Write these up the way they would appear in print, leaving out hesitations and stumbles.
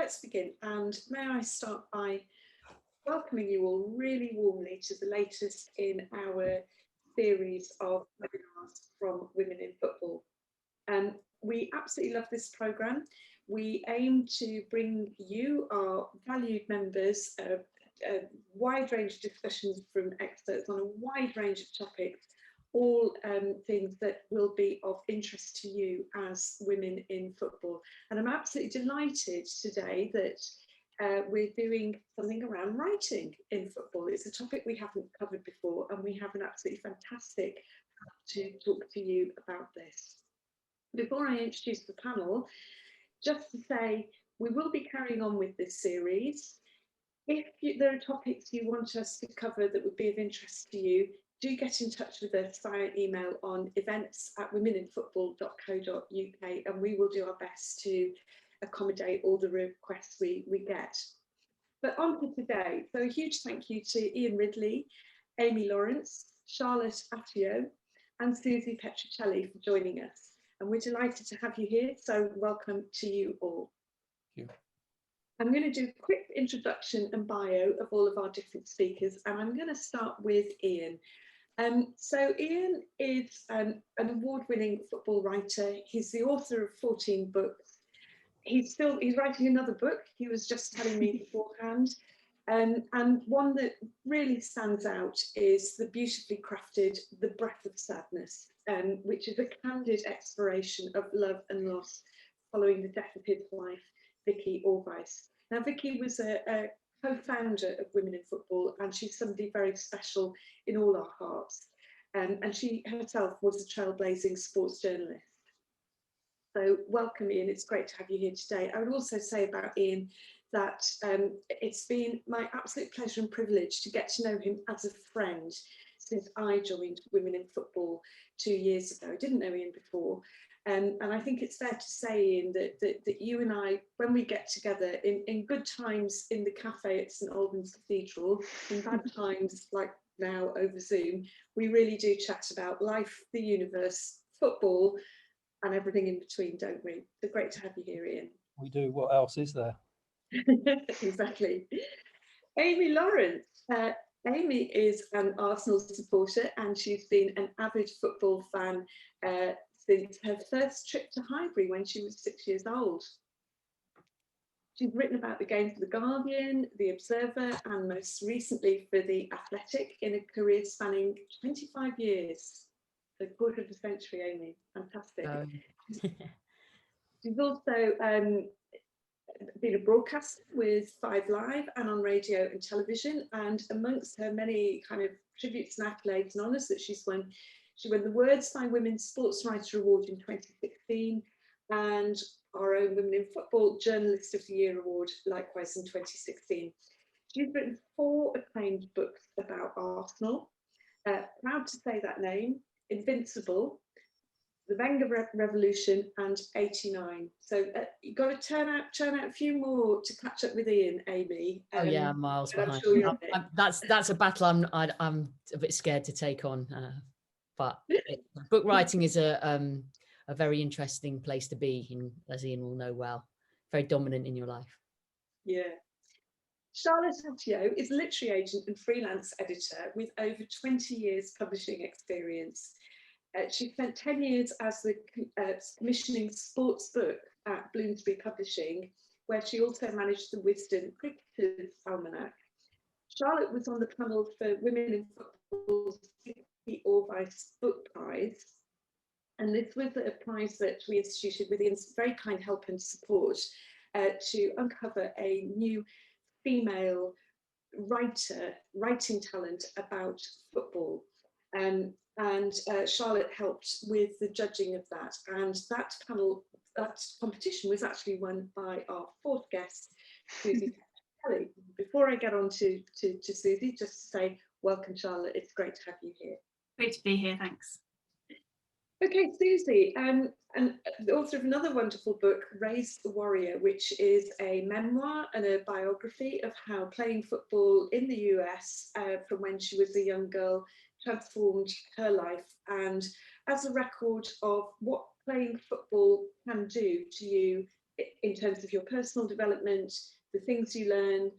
let's begin. And may I start by welcoming you all really warmly to the latest in our series of webinars from Women in Football. We absolutely love this programme. We aim to bring you, our valued members, a wide range of discussions from experts on a wide range of topics, all things that will be of interest to you as women in football. And I'm absolutely delighted today that we're doing something around writing in football. It's a topic we haven't covered before, and we have an absolutely fantastic to talk to you about this. Before I introduce the panel, just to say we will be carrying on with this series. If there are topics you want us to cover that would be of interest to you, do get in touch with us via email on events@womeninfootball.co.uk, and we will do our best to accommodate all the requests we get. But on to today. So a huge thank you to Ian Ridley, Amy Lawrence, Charlotte Atyeo, and Susie Petruccelli for joining us. And we're delighted to have you here, so welcome to you all. Thank you. I'm going to do a quick introduction and bio of all of our different speakers, and I'm going to start with Ian. So Ian is an award-winning football writer. He's the author of 14 books. He's writing another book, he was just telling me beforehand. And one that really stands out is the beautifully crafted The Breath of Sadness, which is a candid exploration of love and loss following the death of his wife, Vicky Orvice. Now, Vicky was a co-founder of Women in Football, and she's somebody very special in all our hearts. And she herself was a trailblazing sports journalist. So welcome, Ian. It's great to have you here today. I would also say about Ian that it's been my absolute pleasure and privilege to get to know him as a friend since I joined Women in Football 2 years ago. I didn't know Ian before. And I think it's fair to say, Ian, that you and I, when we get together in good times in the cafe at St Albans Cathedral, in bad times like now over Zoom, we really do chat about life, the universe, football, and everything in between, don't we? So great to have you here, Ian. We do. What else is there? Exactly. Amy Lawrence. Amy is an Arsenal supporter, and she's been an avid football fan since her first trip to Highbury when she was 6 years old. She's written about the game for The Guardian, The Observer, and most recently for The Athletic in a career spanning 25 years. A quarter of a century, Amy. Fantastic. She's also been a broadcaster with 5 Live and on radio and television, and amongst her many kind of tributes and accolades and honours that she's won, she won the Words by Women Sports Writer Award in 2016 and our own Women in Football Journalist of the Year Award, likewise in 2016. She's written 4 acclaimed books about Arsenal. Proud to say that name: Invincible, The Wenger Revolution, and 89. So you've got to turn out a few more to catch up with Ian, Amy. Oh yeah, I'm miles behind. Sure that's a battle I'm a bit scared to take on. But book writing is a very interesting place to be in, as Ian will know well. Very dominant in your life. Yeah. Charlotte Atyeo is a literary agent and freelance editor with over 20 years publishing experience. She spent 10 years as the commissioning sports book at Bloomsbury Publishing, where she also managed the Wisden Cricketers Almanac. Charlotte was on the panel for Women in Football's Vicky Orvice Book Prize, and this was a prize that we instituted with Ian's very kind help and support to uncover a new female writing talent about football. And Charlotte helped with the judging of that, and that competition was actually won by our 4th guest, Susie Petruccelli. Before I get on to Susie, just to say welcome, Charlotte. It's great to have you here. Great to be here, thanks. Okay, Susie, and the author of another wonderful book, Raise the Warrior, which is a memoir and a biography of how playing football in the US from when she was a young girl transformed her life, and as a record of what playing football can do to you in terms of your personal development, the things you learn,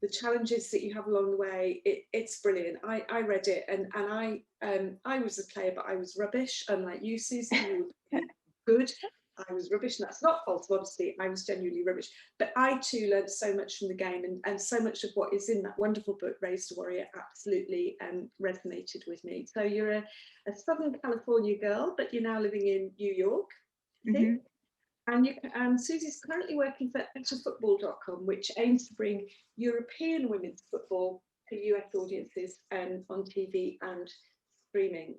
the challenges that you have along the way. It's brilliant. I read it, and I was a player, but I was rubbish. Unlike you, Susie, you were good. I was rubbish, and that's not false modesty. I was genuinely rubbish. But I too learned so much from the game, and so much of what is in that wonderful book, Raised a Warrior, absolutely resonated with me. So you're a Southern California girl, but you're now living in New York, I think. And Susie's currently working for betterfootball.com, which aims to bring European women's football to US audiences on TV and streaming.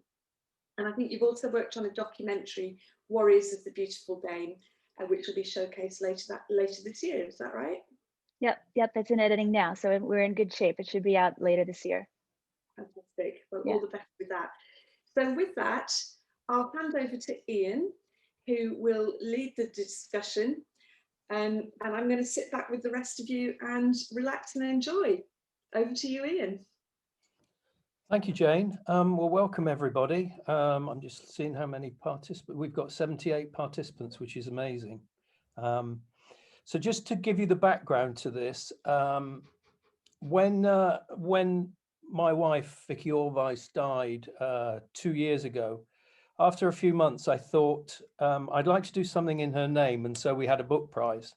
And I think you've also worked on a documentary, Warriors of the Beautiful Game, which will be showcased later this year. Is that right? Yep, it's in editing now, so we're in good shape. It should be out later this year. Fantastic. Well, all the best with that. So with that, I'll hand over to Ian, who will lead the discussion. And I'm going to sit back with the rest of you and relax and enjoy. Over to you, Ian. Thank you, Jane. Well, welcome everybody. I'm just seeing how many participants. We've got 78 participants, which is amazing. So just to give you the background to this, when my wife, Vicky Allweiss, died 2 years ago, after a few months, I thought I'd like to do something in her name. And so we had a book prize.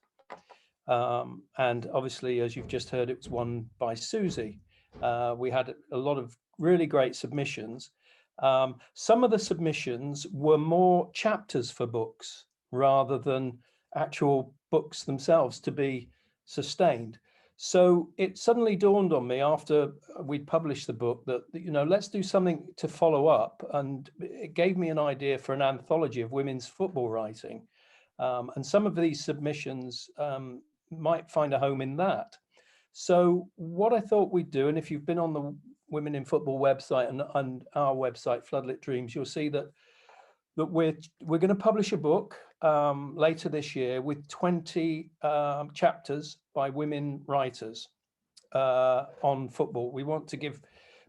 And obviously, as you've just heard, it was won by Susie. We had a lot of really great submissions. Some of the submissions were more chapters for books rather than actual books themselves to be sustained. So it suddenly dawned on me after we'd published the book that, you know, let's do something to follow up. And it gave me an idea for an anthology of women's football writing. And some of these submissions might find a home in that. So what I thought we'd do, and if you've been on the Women in Football website and our website, Floodlit Dreams, you'll see that we're going to publish a book later this year with 20 chapters by women writers on football. We want to give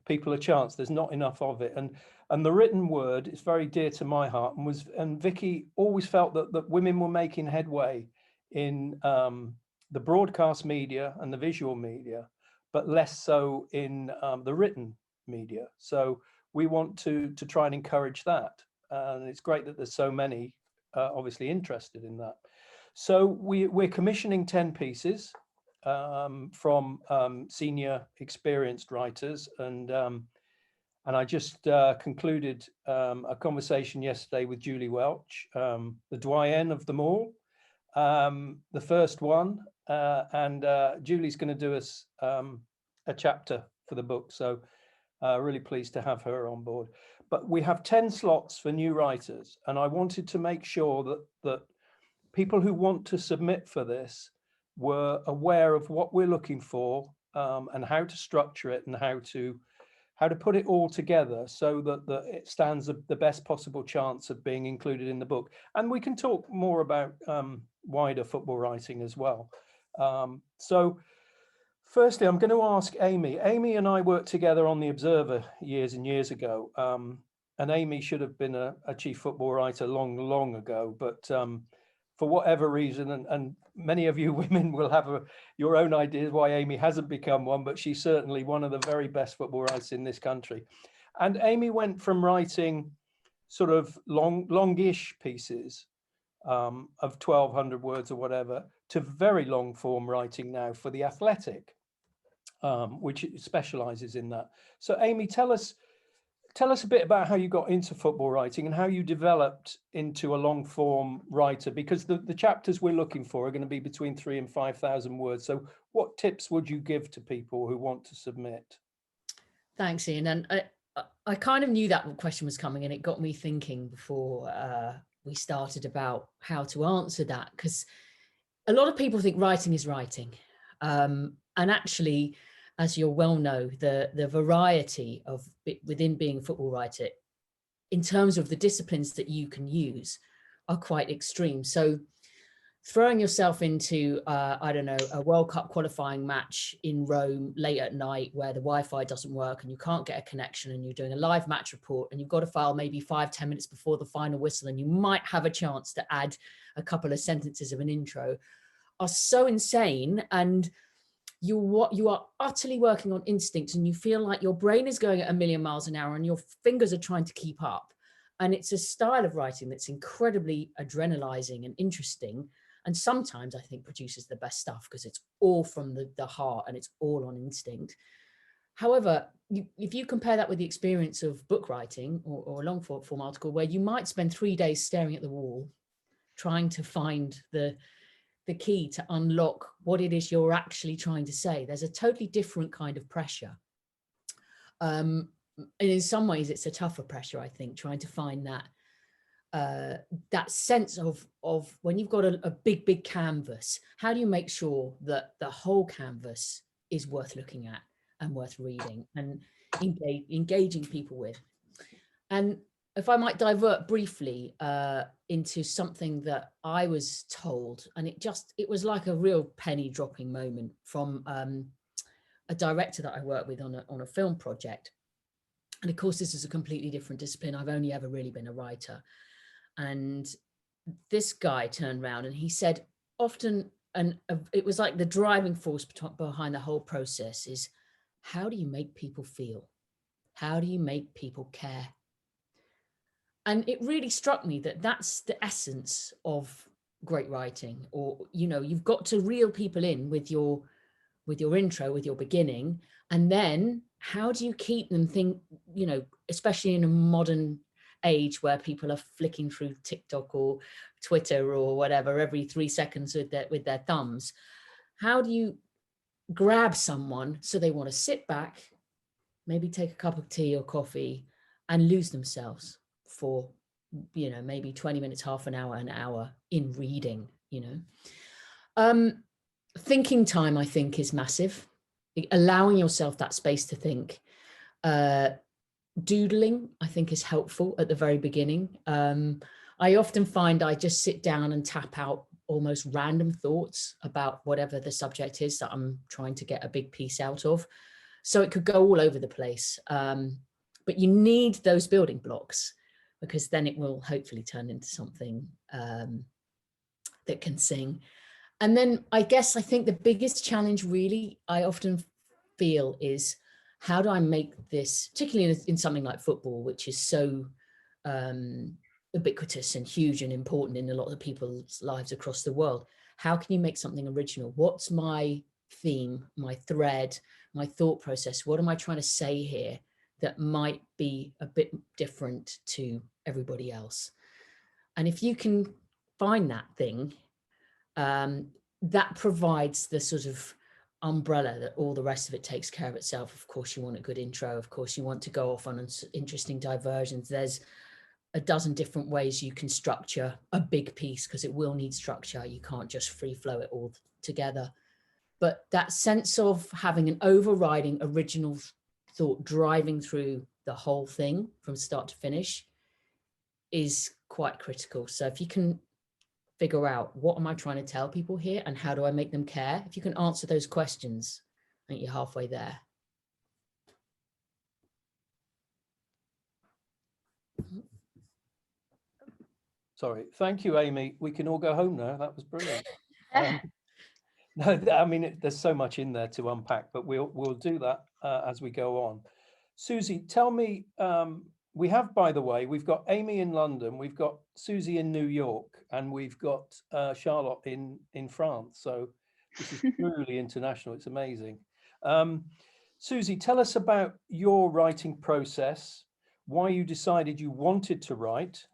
people a chance. There's not enough of it, and the written word is very dear to my heart. And Vicky always felt that women were making headway in the broadcast media and the visual media, but less so in the written media. So we want to try and encourage that. And it's great that there's so many obviously interested in that. So we're commissioning 10 pieces from senior experienced writers. And I just concluded a conversation yesterday with Julie Welch, the doyenne of them all, the first one. And Julie's going to do us a chapter for the book. So really pleased to have her on board. But we have 10 slots for new writers. And I wanted to make sure that people who want to submit for this were aware of what we're looking for and how to structure it and how to put it all together so that it stands the best possible chance of being included in the book. And we can talk more about wider football writing as well. So firstly, I'm going to ask Amy. Amy and I worked together on The Observer years and years ago. And Amy should have been a chief football writer long ago. But for whatever reason, and many of you women will have your own ideas why Amy hasn't become one, but she's certainly one of the very best football writers in this country. And Amy went from writing sort of longish pieces of 1,200 words or whatever to very long form writing now for The Athletic, which specializes in that. So Amy, tell us a bit about how you got into football writing and how you developed into a long form writer, because the chapters we're looking for are going to be between 3,000 and 5,000 words. So what tips would you give to people who want to submit? Thanks, Ian. And I kind of knew that question was coming, and it got me thinking before we started about how to answer that, because a lot of people think writing is writing. And actually, as you'll well know, the variety of within being a football writer, in terms of the disciplines that you can use, are quite extreme. So throwing yourself into, I don't know, a World Cup qualifying match in Rome late at night where the Wi-Fi doesn't work and you can't get a connection, and you're doing a live match report and you've got to file maybe 5-10 minutes before the final whistle, and you might have a chance to add a couple of sentences of an intro, are so insane. And you are utterly working on instinct, and you feel like your brain is going at 1,000,000 miles an hour and your fingers are trying to keep up. And it's a style of writing that's incredibly adrenalizing and interesting. And sometimes I think produces the best stuff because it's all from the heart and it's all on instinct. However, if you compare that with the experience of book writing or a long form article, where you might spend 3 days staring at the wall, trying to find the key to unlock what it is you're actually trying to say, there's a totally different kind of pressure. And in some ways, it's a tougher pressure, I think, trying to find that sense of when you've got a big canvas, how do you make sure that the whole canvas is worth looking at and worth reading and engaging people with? And if I might divert briefly into something that I was told, and it was like a real penny dropping moment from a director that I worked with on a film project. And of course, this is a completely different discipline. I've only ever really been a writer. And this guy turned around and he said, often, and it was like the driving force behind the whole process is, how do you make people feel? How do you make people care? And it really struck me that that's the essence of great writing. Or, you've got to reel people in with your intro, with your beginning, and then how do you keep them especially in a modern age where people are flicking through TikTok or Twitter or whatever every 3 seconds with their thumbs. How do you grab someone so they want to sit back, maybe take a cup of tea or coffee and lose themselves for, maybe 20 minutes, half an hour in reading, Thinking time, I think, is massive. Allowing yourself that space to think. Doodling, I think, is helpful at the very beginning. I often find I just sit down and tap out almost random thoughts about whatever the subject is that I'm trying to get a big piece out of. So it could go all over the place. But you need those building blocks, because then it will hopefully turn into something that can sing. And then I think the biggest challenge really I often feel is, how do I make this, particularly in something like football, which is so ubiquitous and huge and important in a lot of people's lives across the world, how can you make something original? What's my theme, my thread, my thought process? What am I trying to say here that might be a bit different to everybody else? And if you can find that thing, that provides the sort of umbrella that all the rest of it takes care of itself. Of course, you want a good intro. Of course, you want to go off on interesting diversions. There's a dozen different ways you can structure a big piece, because it will need structure. You can't just free flow it all together. But that sense of having an overriding original thought driving through the whole thing from start to finish is quite critical. So if you can figure out, what am I trying to tell people here and how do I make them care? If you can answer those questions, I think you're halfway there. Sorry. Thank you, Amy. We can all go home now. That was brilliant. No, I mean, there's so much in there to unpack, but we'll do that as we go on. Susie, tell me, we have, by the way, we've got Amy in London, we've got Susie in New York, and we've got Charlotte in France. So this is truly international. It's amazing. Susie, tell us about your writing process, why you decided you wanted to write,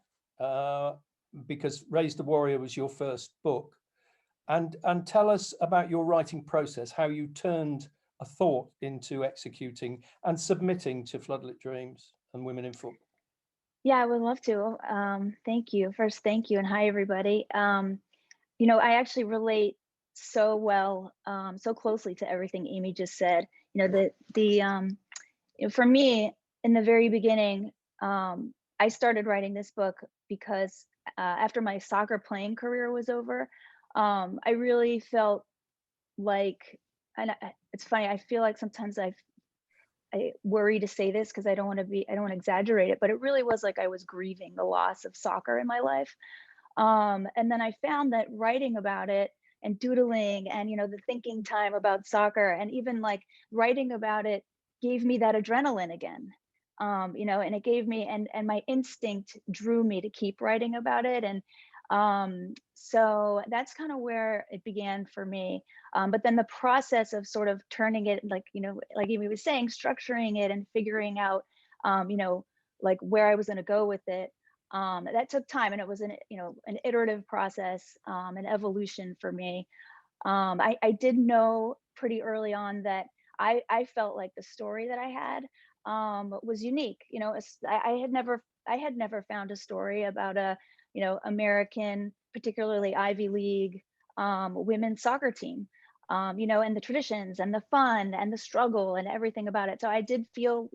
because Raise the Warrior was your first book. And tell us about your writing process, how you turned a thought into executing and submitting to Floodlit Dreams and Women in Football. Yeah, I would love to. Thank you. First, thank you, and hi, everybody. I actually relate so well, so closely to everything Amy just said. For me, in the very beginning, I started writing this book because after my soccer playing career was over, I really felt like, and it's funny, I feel like sometimes I worry to say this because I don't want to exaggerate it, but it really was like I was grieving the loss of soccer in my life. And then I found that writing about it and doodling and, the thinking time about soccer and even like writing about it gave me that adrenaline again. And it gave me, and my instinct drew me to keep writing about it. And so that's kind of where it began for me. But then the process of sort of turning it, like, like Amy was saying, structuring it and figuring out, like where I was going to go with it. That took time, and it was an iterative process, an evolution for me. I did know pretty early on that I felt like the story that I had was unique. I had never found a story about a American, particularly Ivy League women's soccer team. And the traditions and the fun and the struggle and everything about it. So I did feel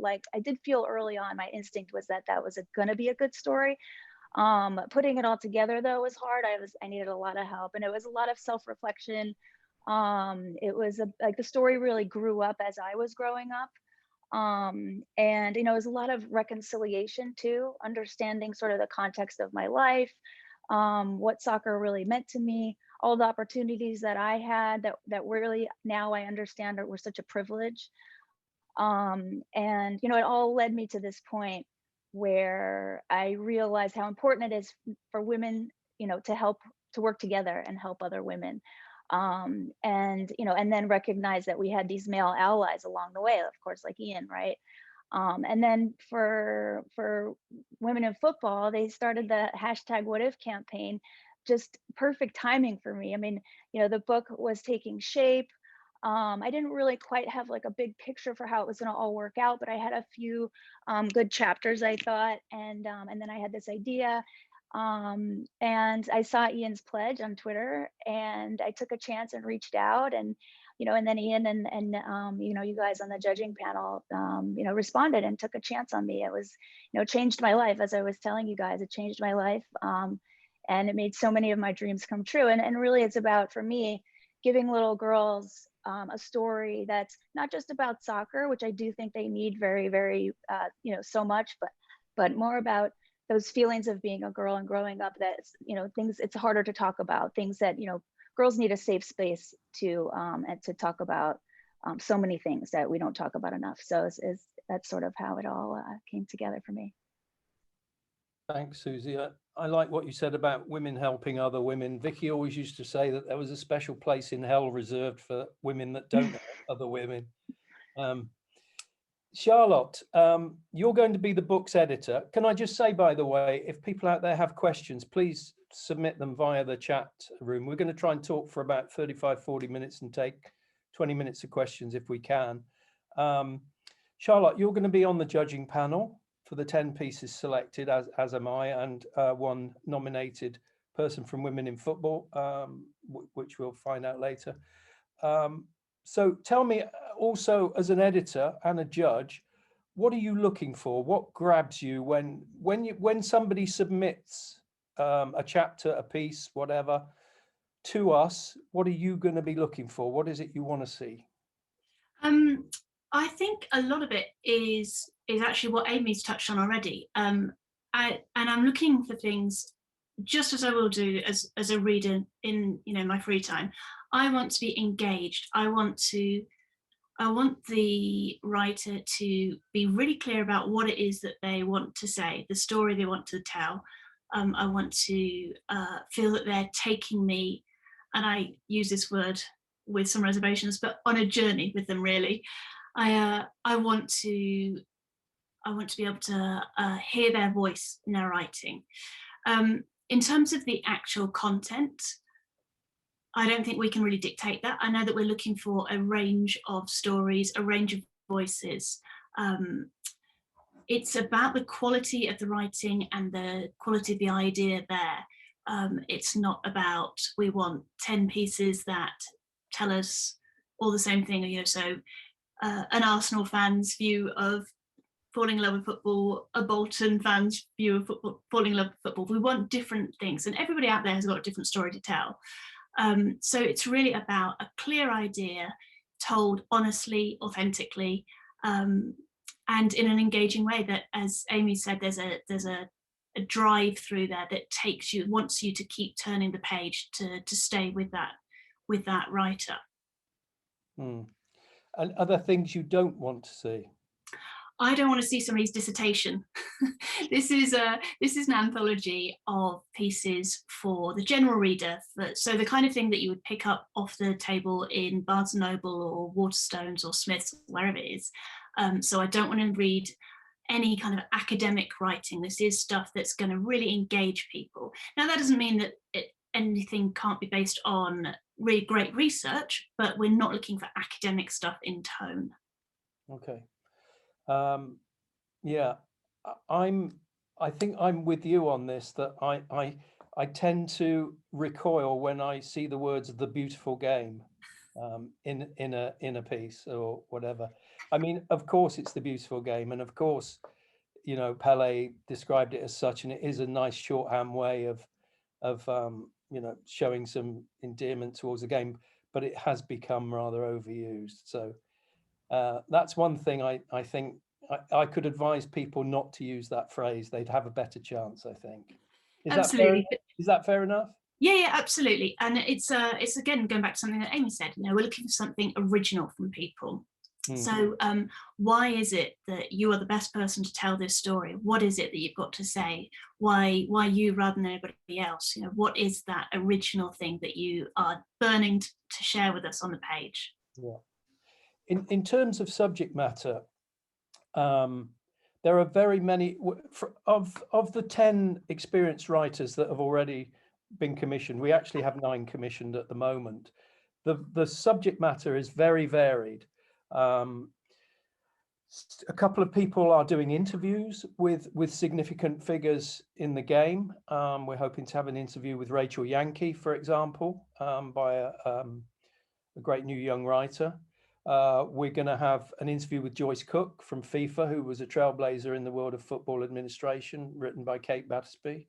early on, my instinct was that was going to be a good story. Putting it all together though was hard. I needed a lot of help, and it was a lot of self-reflection. It was like the story really grew up as I was growing up. And it was a lot of reconciliation too, understanding sort of the context of my life, what soccer really meant to me, all the opportunities that I had that really now I understand were such a privilege. And it all led me to this point where I realized how important it is for women, to work together and help other women. And then recognize that we had these male allies along the way, of course, like Ian, right? And then for women in football, they started the #WhatIf campaign, just perfect timing for me. I mean, the book was taking shape. I didn't really quite have like a big picture for how it was going to all work out, but I had a few good chapters, I thought, and then I had this idea. And I saw Ian's pledge on Twitter, and I took a chance and reached out, and and then Ian and you guys on the judging panel responded and took a chance on me. It was changed my life, as I was telling you guys. It changed my life, and it made so many of my dreams come true. And really, it's about, for me, giving little girls a story that's not just about soccer, which I do think they need very, very so much, but more about those feelings of being a girl and growing up, that things it's harder to talk about, things that girls need a safe space to and to talk about so many things that we don't talk about enough. So that's sort of how it all came together for me. Thanks, Susie. I like what you said about women helping other women. Vicky always used to say that there was a special place in hell reserved for women that don't help other women. Charlotte, you're going to be the book's editor. Can I just say, by the way, if people out there have questions, please submit them via the chat room. We're going to try and talk for about 35-40 minutes and take 20 minutes of questions if we can. Charlotte, you're going to be on the judging panel for the 10 pieces selected, as am I, and one nominated person from Women in Football, which we'll find out later. So tell me also, as an editor and a judge, what are you looking for? What grabs you when somebody submits a chapter, a piece, whatever, to us? What are you going to be looking for? What is it you want to see? I think a lot of it is actually what Amy's touched on already. And I'm looking for things, just as I will do as a reader in my free time. I want to be engaged. I want the writer to be really clear about what it is that they want to say, the story they want to tell. I want to feel that they're taking me, and I use this word with some reservations, but on a journey with them, really. I want to be able to hear their voice in their writing. In terms of the actual content, I don't think we can really dictate that. I know that we're looking for a range of stories, a range of voices. It's about the quality of the writing and the quality of the idea there. It's not about, we want 10 pieces that tell us all the same thing. So an Arsenal fan's view of falling in love with football, a Bolton fan's view of football, falling in love with football. We want different things, and everybody out there has got a different story to tell. So it's really about a clear idea told honestly, authentically, and in an engaging way that, as Amy said, there's a drive through there that wants you to keep turning the page to stay with that writer. And other things you don't want to see? I don't want to see somebody's dissertation. This is an anthology of pieces for the general reader. So the kind of thing that you would pick up off the table in Barnes & Noble or Waterstones or Smith's, wherever it is. So I don't want to read any kind of academic writing. This is stuff that's going to really engage people. Now, that doesn't mean that anything can't be based on really great research, but we're not looking for academic stuff in tone. Okay. Yeah, I think I'm with you on this, that I tend to recoil when I see the words "the beautiful game" in a piece or whatever. I mean, of course it's the beautiful game, and of course, you know, Pele described it as such, and it is a nice shorthand way of you know, showing some endearment towards the game, but it has become rather overused. So that's one thing I think I could advise people not to use that phrase. They'd have a better chance, I think. Absolutely. Is that fair enough? Yeah, absolutely. And it's again going back to something that Amy said. You know, we're looking for something original from people. So why is it that you are the best person to tell this story? What is it that you've got to say? Why you rather than anybody else? You know, what is that original thing that you are burning to share with us on the page? Yeah. In terms of subject matter, there are very many of the 10 experienced writers that have already been commissioned. We actually have 9 commissioned at the moment. The subject matter is very varied. A couple of people are doing interviews with significant figures in the game. We're hoping to have an interview with Rachel Yankee, for example, by a great new young writer. We're going to have an interview with Joyce Cook from FIFA, who was a trailblazer in the world of football administration, written by Kate Battersby.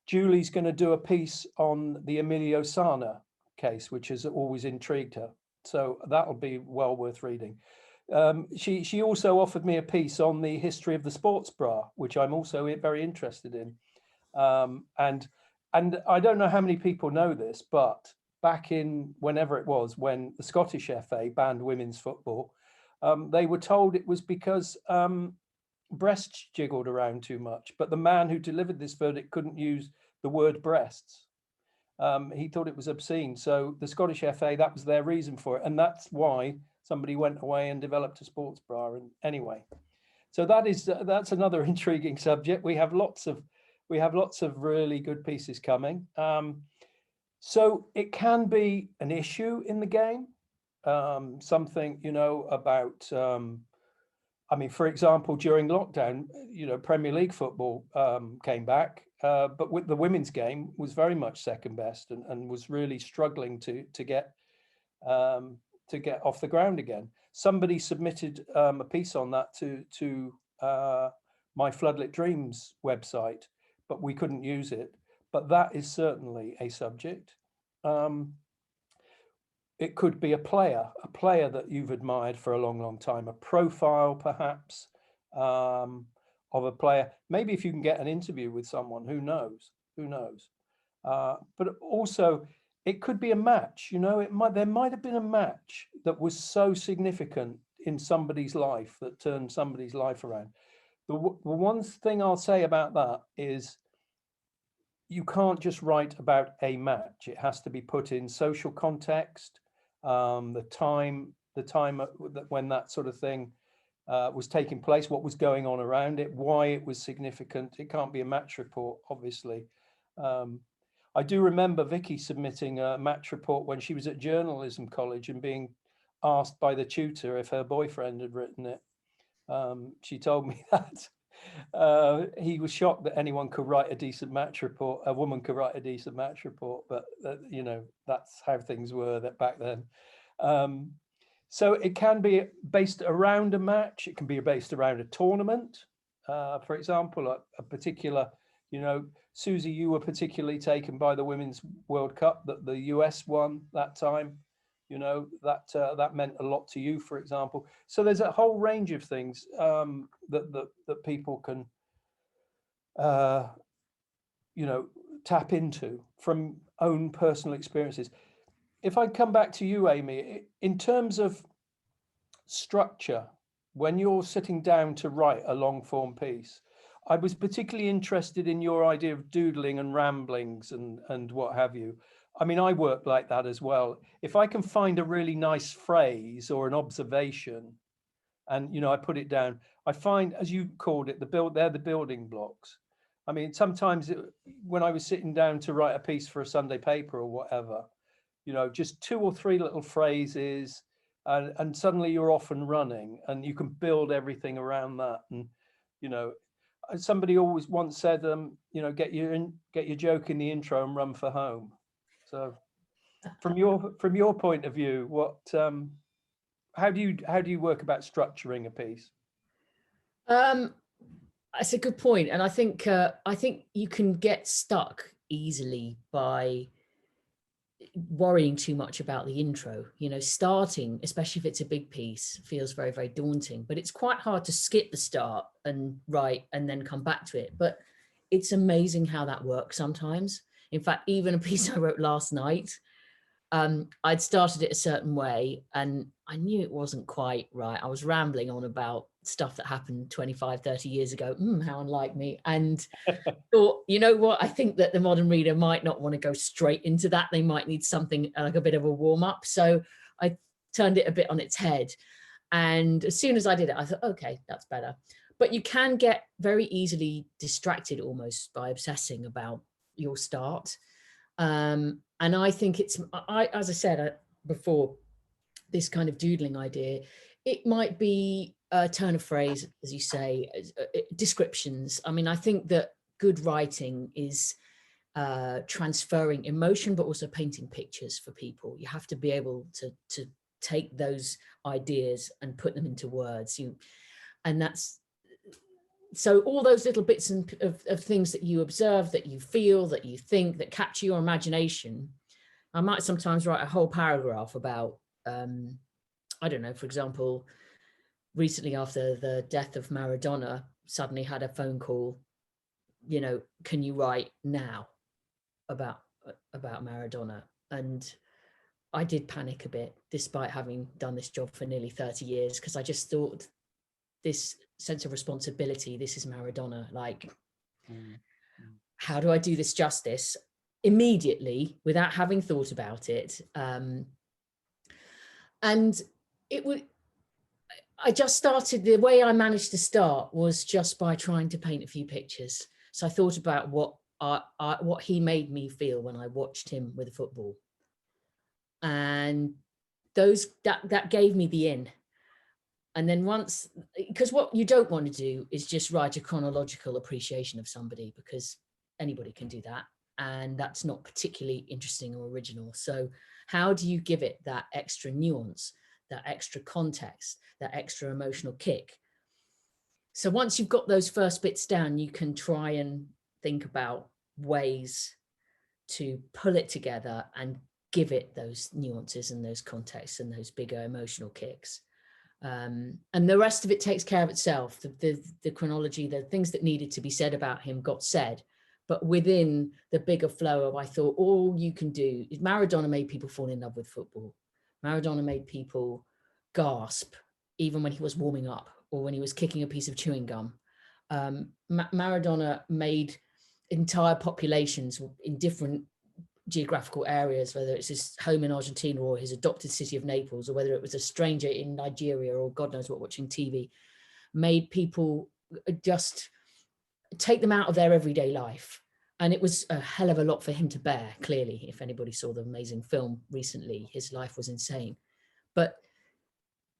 Julie's going to do a piece on the Emilio Sana case, which has always intrigued her. So that'll be well worth reading. She also offered me a piece on the history of the sports bra, which I'm also very interested in. And I don't know how many people know this, but back in whenever it was, when the Scottish FA banned women's football, they were told it was because breasts jiggled around too much. But the man who delivered this verdict couldn't use the word breasts. He thought it was obscene. So the Scottish FA, that was their reason for it. And that's why somebody went away and developed a sports bra. And anyway, so that's another intriguing subject. We have lots of really good pieces coming. So it can be an issue in the game, something, you know, about, I mean, for example, during lockdown, you know, Premier League football came back, but with the women's game was very much second best and was really struggling to get off the ground again. Somebody submitted a piece on that to my Floodlit Dreams website, but we couldn't use it. But that is certainly a subject. It could be a player that you've admired for a long, long time, a profile perhaps of a player. Maybe if you can get an interview with someone, who knows? But also it could be a match, you know, there might have been a match that was so significant in somebody's life that turned somebody's life around. The one thing I'll say about that is, you can't just write about a match. It has to be put in social context, the time when that sort of thing was taking place, what was going on around it, why it was significant. It can't be a match report, obviously. I do remember Vicky submitting a match report when she was at journalism college and being asked by the tutor if her boyfriend had written it. She told me that. He was shocked that anyone could write a decent match report. A woman could write a decent match report, but you know, that's how things were back then. So it can be based around a match. It can be based around a tournament. For example, a particular You know, Susie, you were particularly taken by the Women's World Cup that the US won that time. You know, that meant a lot to you, for example. So there's a whole range of things that people can, you know, tap into from own personal experiences. If I come back to you, Amy, in terms of structure, when you're sitting down to write a long form piece, I was particularly interested in your idea of doodling and ramblings and what have you. I mean, I work like that as well. If I can find a really nice phrase or an observation, and, you know, I put it down, I find, as you called it, they're the building blocks. I mean, sometimes when I was sitting down to write a piece for a Sunday paper or whatever, you know, just 2 or 3 little phrases, and suddenly you're off and running, and you can build everything around that. And, you know, somebody always once said, you know, get your joke in the intro and run for home. So from your point of view, what how do you work about structuring a piece? That's a good point, and I think you can get stuck easily by worrying too much about the intro. You know, starting, especially if it's a big piece, feels very, very daunting, but it's quite hard to skip the start and write and then come back to it. But it's amazing how that works sometimes. In fact, even a piece I wrote last night, I'd started it a certain way and I knew it wasn't quite right. I was rambling on about stuff that happened 25, 30 years ago. How unlike me. And thought, you know what, I think that the modern reader might not want to go straight into that. They might need something like a bit of a warm up. So I turned it a bit on its head. And as soon as I did it, I thought, okay, that's better. But you can get very easily distracted almost by obsessing about your start. And I think it's, as I said before, this kind of doodling idea, it might be a turn of phrase, as you say, descriptions. I mean, I think that good writing is transferring emotion, but also painting pictures for people. You have to be able to take those ideas and put them into words. And that's, so all those little bits of things that you observe, that you feel, that you think, that capture your imagination. I might sometimes write a whole paragraph about, I don't know, for example, recently after the death of Maradona, suddenly had a phone call, you know, can you write now about Maradona? And I did panic a bit, despite having done this job for nearly 30 years, because I just thought, this sense of responsibility, this is Maradona, like, how do I do this justice immediately without having thought about it? And it would, I just started, the way I managed to start was just by trying to paint a few pictures. So I thought about what he made me feel when I watched him with the football. And that gave me the in. And then once, because what you don't want to do is just write a chronological appreciation of somebody, because anybody can do that. And that's not particularly interesting or original. So how do you give it that extra nuance, that extra context, that extra emotional kick? So once you've got those first bits down, you can try and think about ways to pull it together and give it those nuances and those contexts and those bigger emotional kicks. And the rest of it takes care of itself. The chronology, the things that needed to be said about him got said, but within the bigger flow of, I thought, all you can do is, Maradona made people fall in love with football. Maradona made people gasp, even when he was warming up or when he was kicking a piece of chewing gum. Maradona made entire populations in different geographical areas, whether it's his home in Argentina or his adopted city of Naples, or whether it was a stranger in Nigeria or God knows what, watching TV, made people just take them out of their everyday life. And it was a hell of a lot for him to bear, clearly. If anybody saw the amazing film recently, his life was insane. But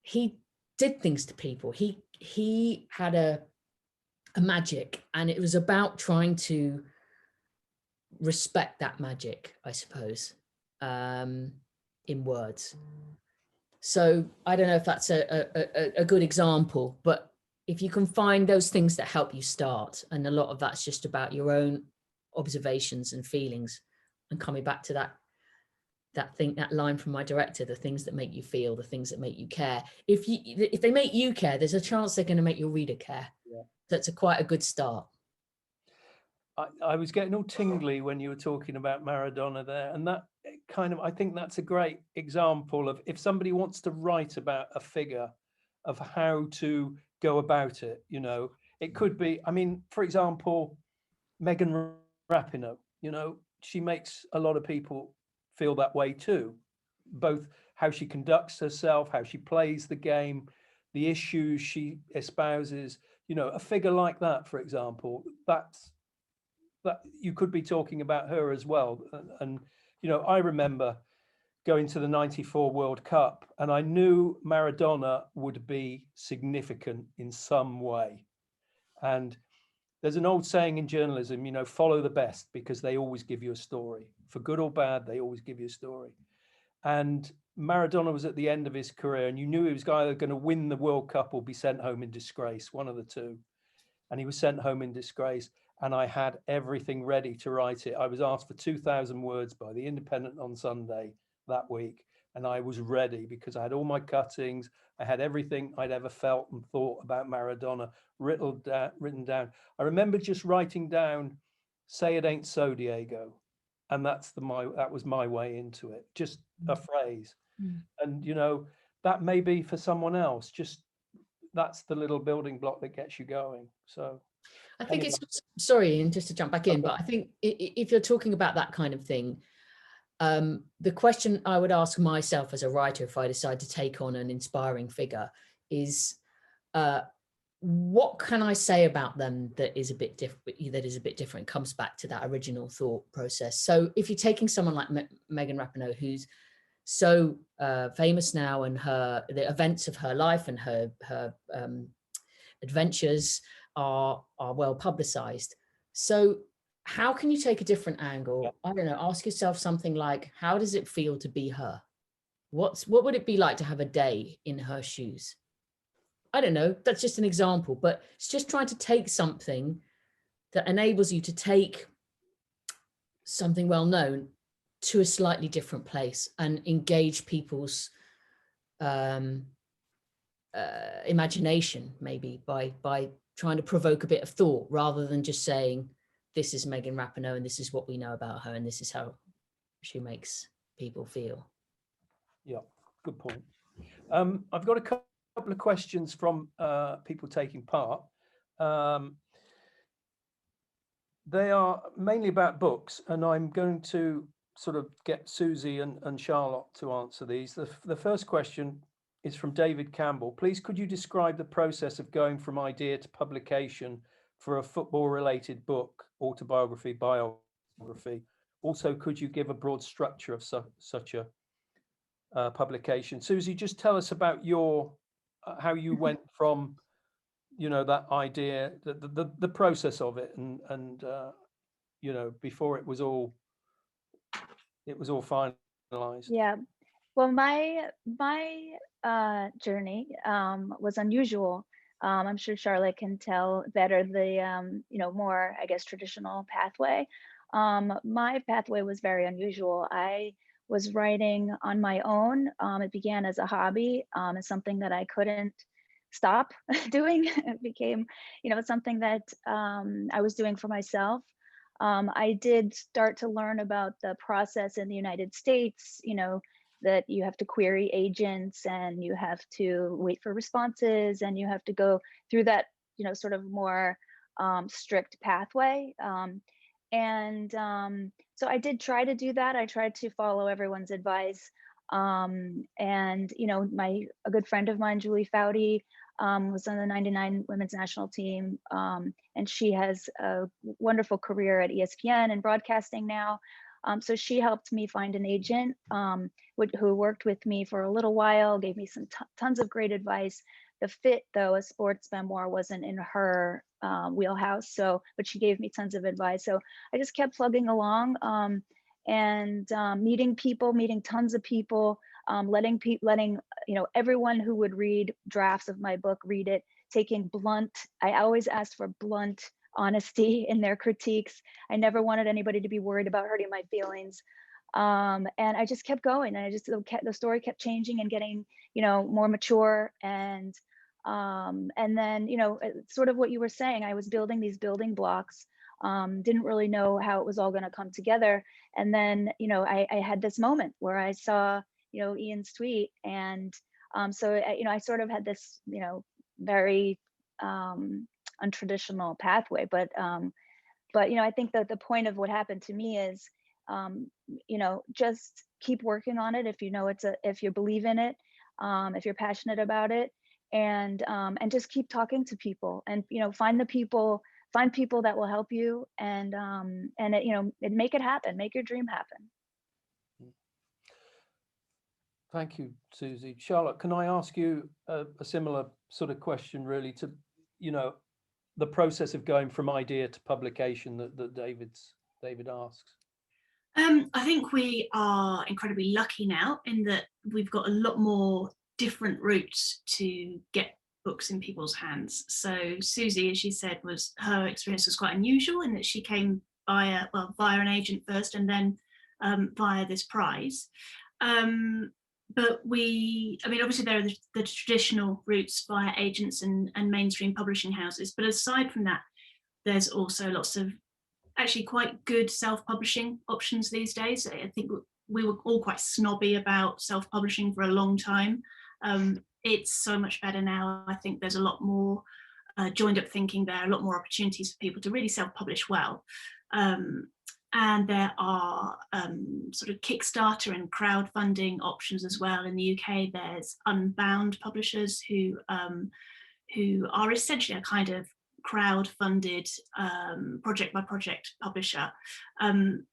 he did things to people. He had a magic, and it was about trying to respect that magic, I suppose, in words. So I don't know if that's a good example, but if you can find those things that help you start, and a lot of that's just about your own observations and feelings, and coming back to that line from my director, the things that make you feel, the things that make you care. If they make you care, there's a chance they're going to make your reader care. Yeah. That's quite a good start. I was getting all tingly when you were talking about Maradona there, and that kind of, I think that's a great example of, if somebody wants to write about a figure, of how to go about it. You know, it could be, I mean, for example, Megan Rapinoe, you know, she makes a lot of people feel that way too, both how she conducts herself, how she plays the game, the issues she espouses. You know, a figure like that, for example, that you could be talking about her as well. And you know, I remember going to the '94 World Cup, and I knew Maradona would be significant in some way. And there's an old saying in journalism, you know, follow the best, because they always give you a story. For good or bad, they always give you a story. And Maradona was at the end of his career, and you knew he was either going to win the World Cup or be sent home in disgrace, one of the two. And he was sent home in disgrace. And I had everything ready to write it. I was asked for 2,000 words by the Independent on Sunday that week. And I was ready, because I had all my cuttings. I had everything I'd ever felt and thought about Maradona written down. I remember just writing down, "Say it ain't so, Diego." And that was my way into it. Just a phrase. And, you know, that may be for someone else. Just, that's the little building block that gets you going. So I think it's, sorry, and just to jump back in, but I think if you're talking about that kind of thing, the question I would ask myself as a writer, if I decide to take on an inspiring figure, is what can I say about them that is a bit different, comes back to that original thought process. So if you're taking someone like Megan Rapinoe, who's so famous now, and the events of her life and her adventures are well publicized. So how can you take a different angle? I don't know, ask yourself something like, how does it feel to be her? What would it be like to have a day in her shoes? I don't know, that's just an example, but it's just trying to take something that enables you to take something well known to a slightly different place and engage people's imagination, maybe by trying to provoke a bit of thought, rather than just saying, this is Megan Rapinoe and this is what we know about her and this is how she makes people feel. Yeah, good point. I've got a couple of questions from people taking part. They are mainly about books, and I'm going to sort of get Susie and Charlotte to answer these. The first question is from David Campbell. Please, could you describe the process of going from idea to publication for a football-related book, autobiography, biography? Also, could you give a broad structure of such a publication? Susie, just tell us about your how you went from, you know, that idea, the process of it, and you know, before it was all finalized. Yeah. Well, my journey was unusual. I'm sure Charlotte can tell better the you know, more, I guess, traditional pathway. My pathway was very unusual. I was writing on my own. It began as a hobby, as something that I couldn't stop doing. It became, you know, something that I was doing for myself. I did start to learn about the process in the United States, you know, that you have to query agents and you have to wait for responses and you have to go through that, you know, sort of more strict pathway. So I did try to do that. I tried to follow everyone's advice. And, you know, a good friend of mine, Julie Foudy, was on the '99 women's national team. And she has a wonderful career at ESPN and broadcasting now. So she helped me find an agent who worked with me for a little while, gave me some tons of great advice. The fit, though, a sports memoir wasn't in her wheelhouse, but she gave me tons of advice. So I just kept plugging along and meeting people, meeting tons of people, letting you know, everyone who would read drafts of my book read it, I always asked for blunt honesty in their critiques. I never wanted anybody to be worried about hurting my feelings. And I just kept going, and the story kept changing and getting, more mature. And then, it's sort of what you were saying, I was building these building blocks, didn't really know how it was all going to come together. And then, I had this moment where I saw, Ian's tweet, and so I sort of had this, very untraditional pathway, but I think that the point of what happened to me is, just keep working on it. If you believe in it, if you're passionate about it, and just keep talking to people, and find people that will help you, and make it happen, make your dream happen. Thank you, Susie. Charlotte, can I ask you a similar sort of question, really, to, the process of going from idea to publication that David asks? I think we are incredibly lucky now in that we've got a lot more different routes to get books in people's hands. So Susie, as she said, her experience was quite unusual in that she came via an agent first, and then via this prize. But obviously there are the traditional routes via agents and mainstream publishing houses. But aside from that, there's also lots of actually quite good self-publishing options these days. I think we were all quite snobby about self-publishing for a long time. It's so much better now. I think there's a lot more joined up thinking there, a lot more opportunities for people to really self-publish well. And there are sort of Kickstarter and crowdfunding options as well. In the UK, there's Unbound publishers who are essentially a kind of crowd-funded project by project publisher. And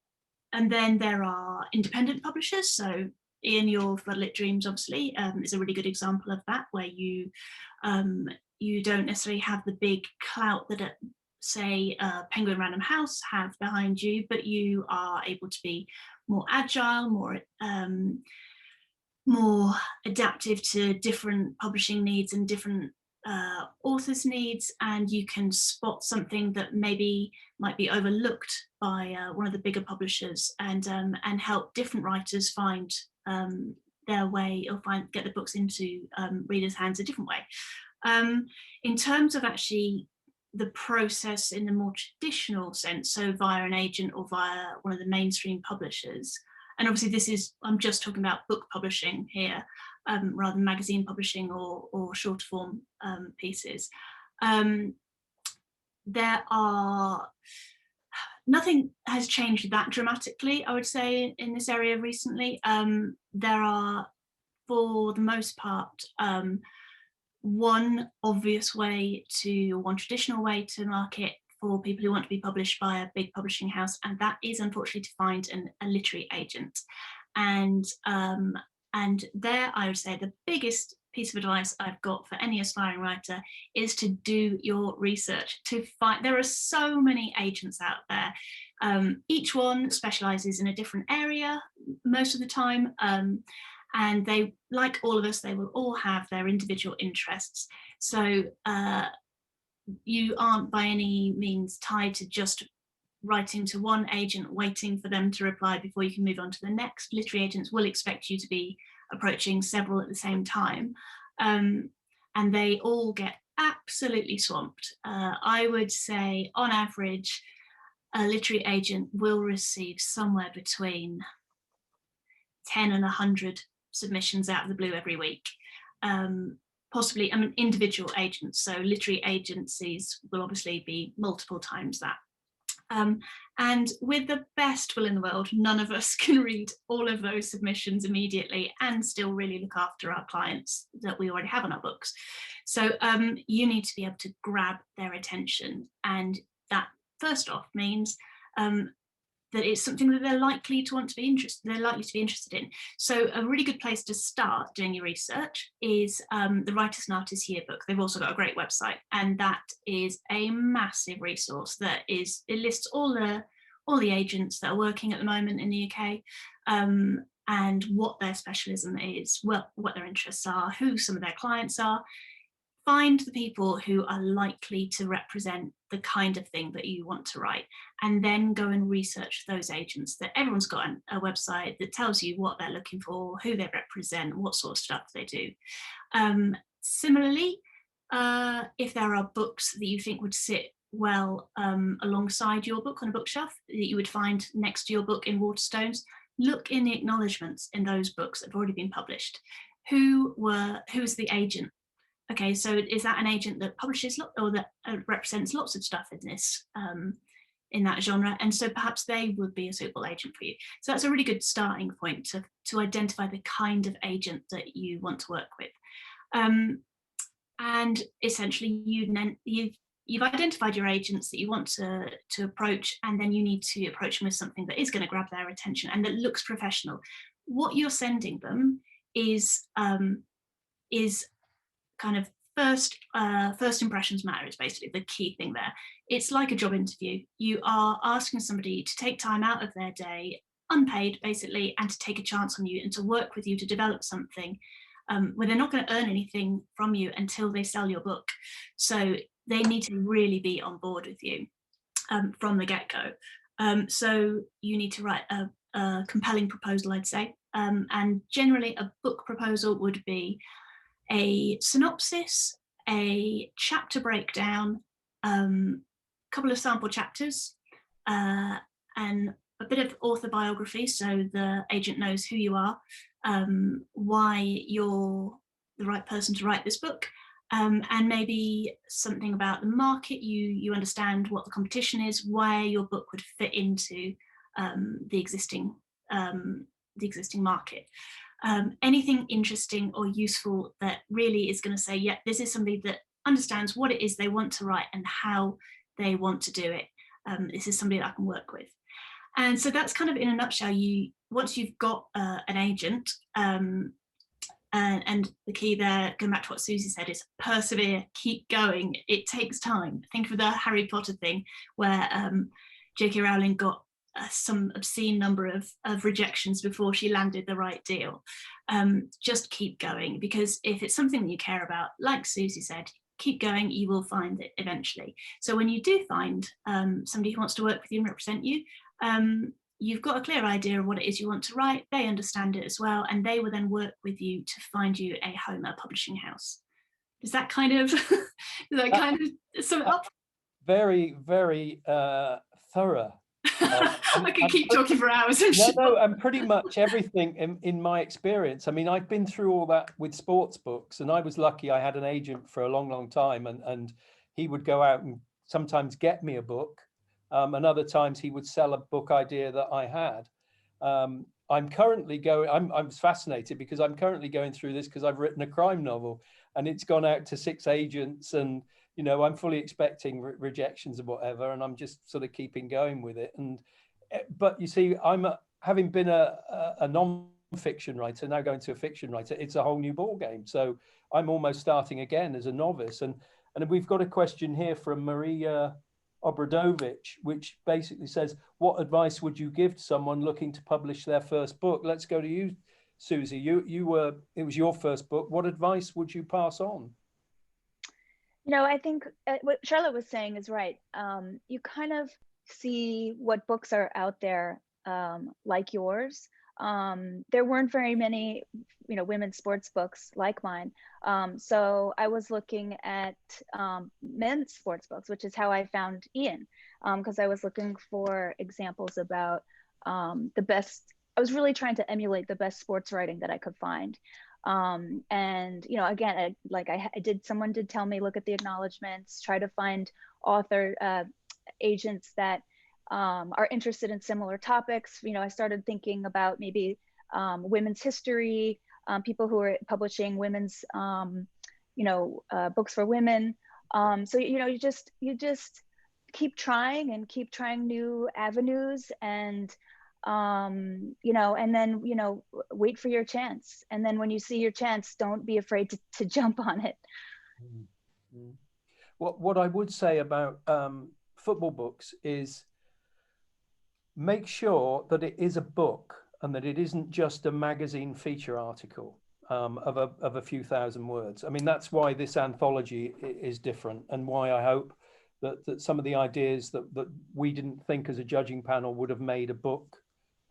then there are independent publishers. So Ian, your Floodlit Dreams obviously is a really good example of that, where you don't necessarily have the big clout that say Penguin Random House have behind you, but you are able to be more agile, more adaptive to different publishing needs and different authors' needs, and you can spot something that maybe might be overlooked by one of the bigger publishers, and help different writers find their way, or get the books into readers' hands a different way. In terms of actually the process in the more traditional sense, so via an agent or via one of the mainstream publishers, and obviously I'm just talking about book publishing here, rather than magazine publishing or shorter form pieces. Nothing has changed that dramatically, I would say, in this area recently. There are, for the most part, one traditional way to market for people who want to be published by a big publishing house, and that is unfortunately to find a literary agent. And there, I would say the biggest piece of advice I've got for any aspiring writer is to do your research. There are so many agents out there. Each one specializes in a different area most of the time. And they, like all of us, they will all have their individual interests. So you aren't by any means tied to just writing to one agent, waiting for them to reply before you can move on to the next. Literary agents will expect you to be approaching several at the same time. And they all get absolutely swamped. I would say on average, a literary agent will receive somewhere between 10 and 100 submissions out of the blue every week. Possibly, individual agents, so literary agencies will obviously be multiple times that. And with the best will in the world, none of us can read all of those submissions immediately and still really look after our clients that we already have on our books. So you need to be able to grab their attention, and that first off means that it's something that they're likely to be interested in. So a really good place to start doing your research is the Writers and Artists Yearbook. They've also got a great website, and that is a massive resource it lists all the agents that are working at the moment in the UK, and what their specialism is, what their interests are, who some of their clients are. find the people who are likely to represent the kind of thing that you want to write, and then go and research those agents. That everyone's got a website that tells you what they're looking for, who they represent, what sort of stuff they do. Similarly, if there are books that you think would sit well alongside your book on a bookshelf, that you would find next to your book in Waterstones, look in the acknowledgements in those books that have already been published. Who's the agent? Okay, so is that an agent that publishes or that represents lots of stuff in this in that genre? And so perhaps they would be a suitable agent for you. So that's a really good starting point to identify the kind of agent that you want to work with. And essentially you've identified your agents that you want to approach, and then you need to approach them with something that is going to grab their attention and that looks professional. What you're sending them is kind of first impressions matter is basically the key thing there. It's like a job interview. You are asking somebody to take time out of their day, unpaid basically, and to take a chance on you and to work with you to develop something where they're not going to earn anything from you until they sell your book. So they need to really be on board with you from the get-go. So you need to write a compelling proposal, I'd say. And generally a book proposal would be a synopsis, a chapter breakdown, couple of sample chapters, and a bit of author biography, so the agent knows who you are, why you're the right person to write this book, and maybe something about the market. You understand what the competition is, where your book would fit into the existing market. Anything interesting or useful that really is going to say, yeah, this is somebody that understands what it is they want to write and how they want to do it. This is somebody that I can work with. And so that's kind of in a nutshell. Once you've got an agent, and the key there, going back to what Susie said, is persevere, keep going. It takes time. Think of the Harry Potter thing where J.K. Rowling got some obscene number of rejections before she landed the right deal. Just keep going, because if it's something that you care about, like Susie said, keep going, you will find it eventually. So when you do find somebody who wants to work with you and represent you, you've got a clear idea of what it is you want to write, they understand it as well, and they will then work with you to find you a home, a publishing house. Does that kind of sum it up? Very, very thorough. I could keep talking for hours. No, and pretty much everything in my experience. I mean, I've been through all that with sports books, and I was lucky I had an agent for a long, long time, and he would go out and sometimes get me a book, and other times he would sell a book idea that I had. I'm fascinated because I'm currently going through this because I've written a crime novel, and it's gone out to 6 agents, and I'm fully expecting rejections and whatever, and I'm just sort of keeping going with it. But you see, having been a non-fiction writer, now going to a fiction writer, it's a whole new ball game. So I'm almost starting again as a novice. And we've got a question here from Maria Obradovich, which basically says, what advice would you give to someone looking to publish their first book? Let's go to you, Susie. It was your first book. What advice would you pass on? I think what Charlotte was saying is right. You kind of see what books are out there like yours. There weren't very many, women's sports books like mine. So I was looking at men's sports books, which is how I found Ian, because I was looking for examples about the best. I was really trying to emulate the best sports writing that I could find. And again, someone did tell me, look at the acknowledgements, try to find author agents that are interested in similar topics. I started thinking about maybe women's history, people who are publishing women's books for women. So you just keep trying and keep trying new avenues, and and then wait for your chance, and then when you see your chance, don't be afraid to jump on it. Mm-hmm. What I would say about football books is make sure that it is a book and that it isn't just a magazine feature article. of a few thousand words. I mean, that's why this anthology is different, and why I hope that some of the ideas that we didn't think as a judging panel would have made a book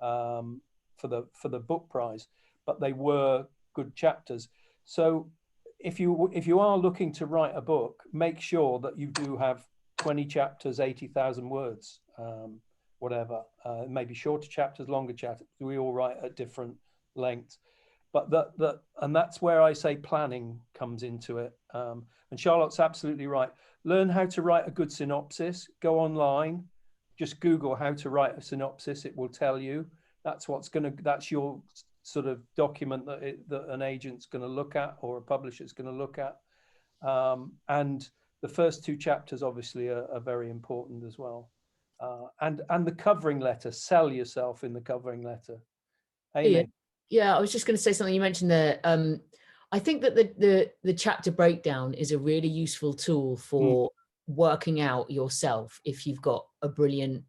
for the book prize, but they were good chapters. So if you are looking to write a book, make sure that you do have 20 chapters, 80,000 words, whatever, maybe shorter chapters, longer chapters. We all write at different lengths, but and that's where I say planning comes into it. And Charlotte's absolutely right. Learn how to write a good synopsis. Go online, just Google how to write a synopsis. It will tell you. That's your sort of document that an agent's going to look at, or a publisher's going to look at. And the first 2 chapters obviously are very important as well. And the covering letter, sell yourself in the covering letter. Amy. Yeah, I was just going to say something you mentioned there. I think that the chapter breakdown is a really useful tool for working out yourself if you've got a brilliant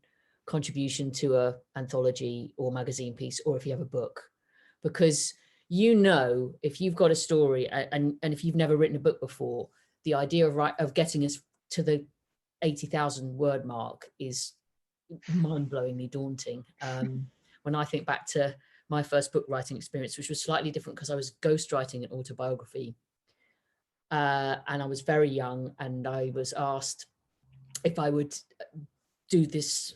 contribution to a anthology or magazine piece, or if you have a book, because if you've got a story and if you've never written a book before, the idea of getting us to the 80,000 word mark is mind-blowingly daunting. When I think back to my first book writing experience, which was slightly different because I was ghostwriting an autobiography, and I was very young, and I was asked if I would do this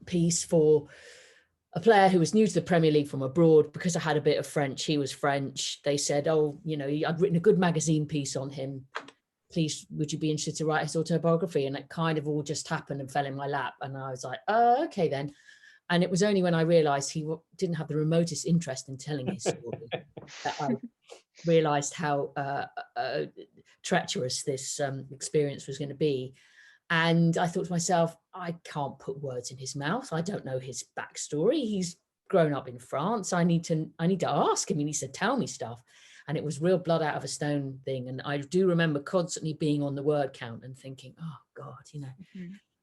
piece for a player who was new to the Premier League from abroad. Because I had a bit of French, he was French. They said, oh, I'd written a good magazine piece on him. Please, would you be interested to write his autobiography? And it kind of all just happened and fell in my lap. And I was like, oh, okay then. And it was only when I realized he didn't have the remotest interest in telling his story that I realized how treacherous this experience was going to be. And I thought to myself, I can't put words in his mouth. I don't know his backstory. He's grown up in France. I need to ask him. He needs to tell me stuff. And it was real blood out of a stone thing. And I do remember constantly being on the word count and thinking, oh God,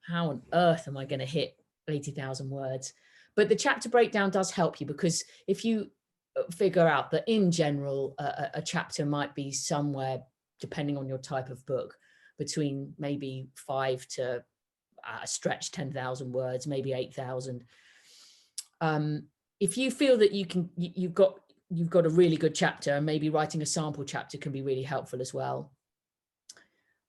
how on earth am I going to hit 80,000 words? But the chapter breakdown does help you, because if you figure out that in general, a chapter might be somewhere, depending on your type of book, between maybe 5 to a stretch 10,000 words, maybe 8,000. If you feel that you've got a really good chapter, and maybe writing a sample chapter can be really helpful as well.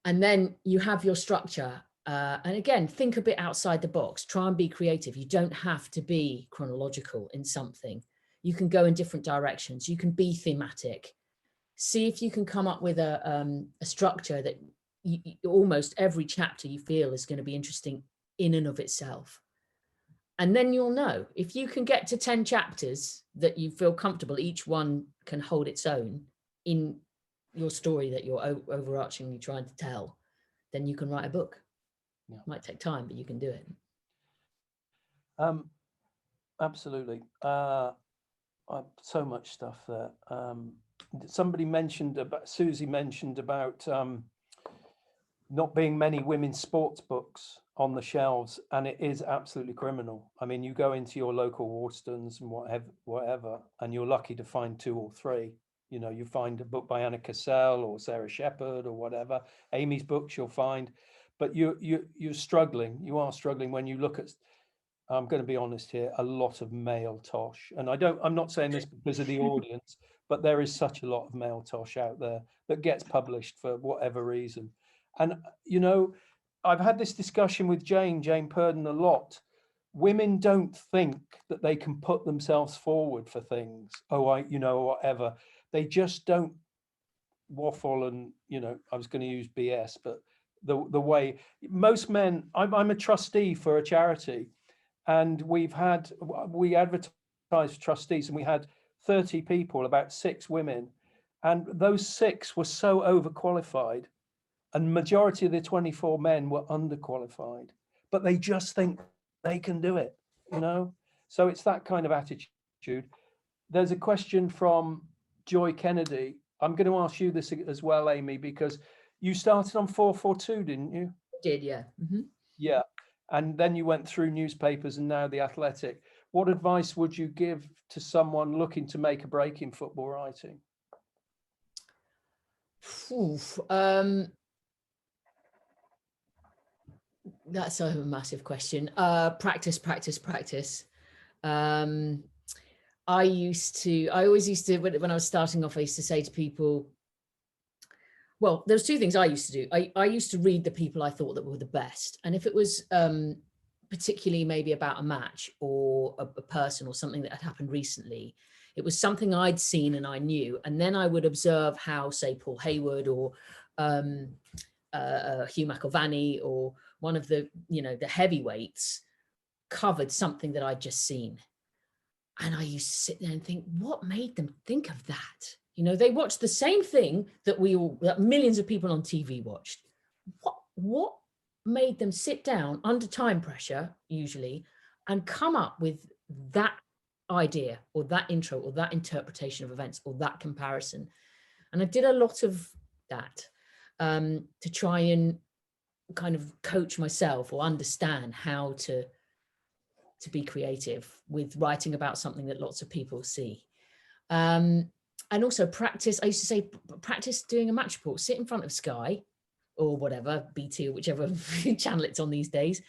And then you have your structure. And again, think a bit outside the box, try and be creative. You don't have to be chronological in something. You can go in different directions. You can be thematic. See if you can come up with a structure that almost every chapter you feel is going to be interesting in and of itself. And then you'll know if you can get to 10 chapters that you feel comfortable, each one can hold its own in your story that you're overarchingly trying to tell, then you can write a book. Yeah. It might take time, but you can do it. Absolutely. So much stuff there. Somebody Susie mentioned about not being many women's sports books on the shelves, and it is absolutely criminal. I mean, you go into your local Waterstones and whatever, and you're lucky to find 2 or 3. You find a book by Anna Cassell or Sarah Shepherd or whatever. Amy's books you'll find, but you're struggling. You are struggling when you look at, I'm going to be honest here, a lot of male tosh. And I'm not saying this because of the audience, but there is such a lot of male tosh out there that gets published for whatever reason. And, I've had this discussion with Jane Purdon a lot. Women don't think that they can put themselves forward for things. Whatever. They just don't waffle and, I was going to use BS, but the way most men, I'm a trustee for a charity, and we advertised for trustees, and we had 30 people, about 6 women, and those 6 were so overqualified, and majority of the 24 men were underqualified, but they just think they can do it, So it's that kind of attitude. There's a question from Joy Kennedy. I'm going to ask you this as well, Amy, because you started on 442, didn't you? I did, yeah. Mm-hmm. Yeah. And then you went through newspapers and now The Athletic. What advice would you give to someone looking to make a break in football writing? Oof, that's a massive question. Practice. I always used to, when I was starting off, I used to say to people, well, there's two things I used to do. I used to read the people I thought that were the best. And if it was particularly maybe about a match or a person or something that had happened recently, it was something I'd seen and I knew. And then I would observe how, say, Paul Hayward or Hugh McIlvanney or one of the, the heavyweights covered something that I'd just seen. And I used to sit there and think, what made them think of that? They watched the same thing that that millions of people on TV watched. What made them sit down under time pressure, usually, and come up with that idea or that intro or that interpretation of events or that comparison? And I did a lot of that to try and kind of coach myself or understand how to be creative with writing about something that lots of people see. And also practice. I used to say, practice doing a match report, sit in front of Sky or whatever, BT or whichever channel it's on these days,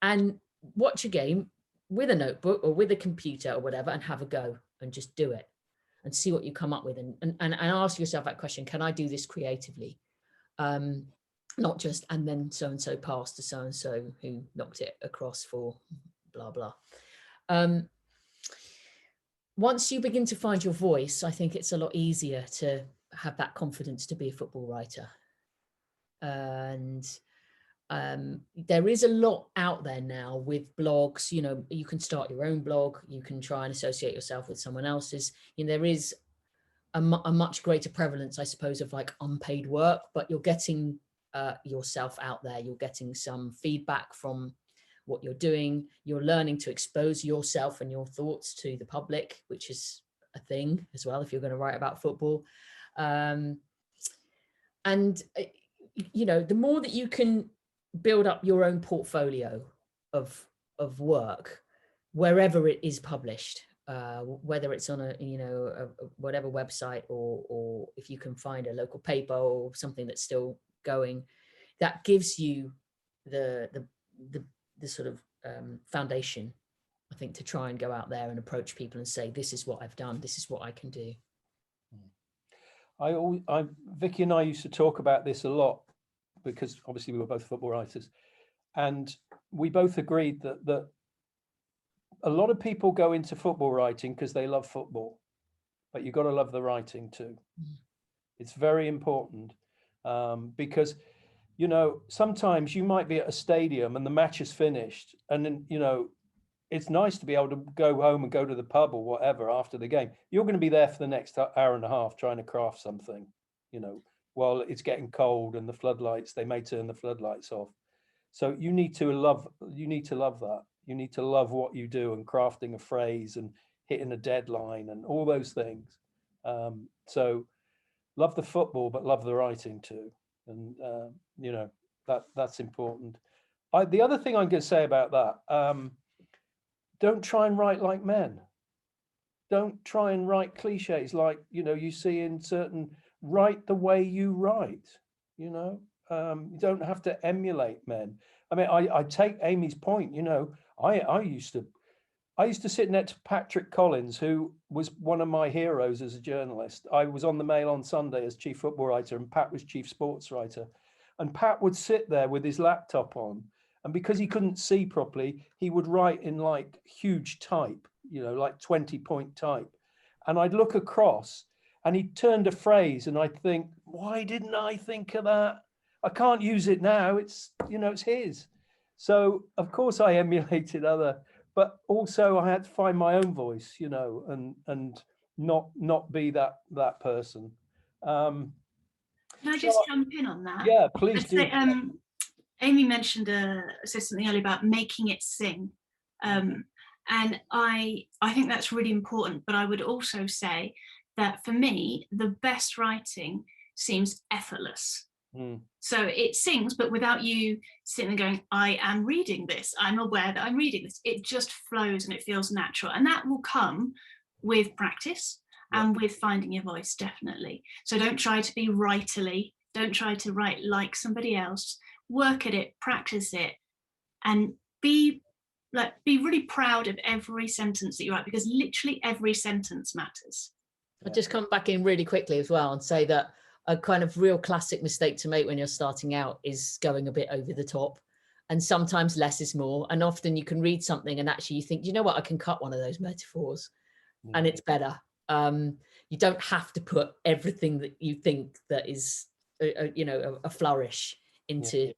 and watch a game with a notebook or with a computer or whatever and have a go and just do it and see what you come up with. And ask yourself that question, can I do this creatively? Not just, and then so-and-so passed to so-and-so who knocked it across for blah, blah. Once you begin to find your voice, I think it's a lot easier to have that confidence to be a football writer. And there is a lot out there now with blogs. You can start your own blog, you can try and associate yourself with someone else's. There is a much greater prevalence, I suppose, of like unpaid work, but you're getting yourself out there, you're getting some feedback from what you're doing, you're learning to expose yourself and your thoughts to the public, which is a thing as well if you're going to write about football. And the more that you can build up your own portfolio of work wherever it is published, whether it's on a whatever website or if you can find a local paper or something that's still going, that gives you the sort of foundation, I think, to try and go out there and approach people and say, this is what I've done, this is what I can do. Vicky and I used to talk about this a lot because obviously we were both football writers, and we both agreed that a lot of people go into football writing because they love football, but you've got to love the writing too. It's very important because sometimes you might be at a stadium and the match is finished, and then it's nice to be able to go home and go to the pub or whatever after the game. You're going to be there for the next hour and a half trying to craft something, while it's getting cold and the floodlights, they may turn the floodlights off. So you need to love that. You need to love what you do and crafting a phrase and hitting a deadline and all those things. So love the football, but love the writing too. And that's important. The other thing I'm going to say about that, don't try and write like men. Don't try and write cliches like you see in certain. Write the way you write. You don't have to emulate men. I mean, I take Amy's point. I used to sit next to Patrick Collins, who was one of my heroes as a journalist. I was on the Mail on Sunday as chief football writer, and Pat was chief sports writer. And Pat would sit there with his laptop on, and because he couldn't see properly, he would write in like huge type, like 20-point type. And I'd look across, and he turned a phrase, and I'd think, why didn't I think of that? I can't use it now. It's it's his. So of course I emulated other. But also I had to find my own voice, and not be that person. Can I just jump in on that? Yeah, please do. Say, Amy mentioned something earlier about making it sing, and I think that's really important. But I would also say that for me, the best writing seems effortless. So it sings, but without you sitting and going, I am reading this, I'm aware that I'm reading this. It just flows and it feels natural. And that will come with practice and with finding your voice, definitely. So don't try to be writerly. Don't try to write like somebody else. Work at it, practice it, and be really proud of every sentence that you write, because literally every sentence matters. I'll just come back in really quickly as well and say that a kind of real classic mistake to make when you're starting out is going a bit over the top. And sometimes less is more. And often you can read something and actually you think, you know what, I can cut one of those metaphors and it's better. You don't have to put everything that you think that is, a flourish into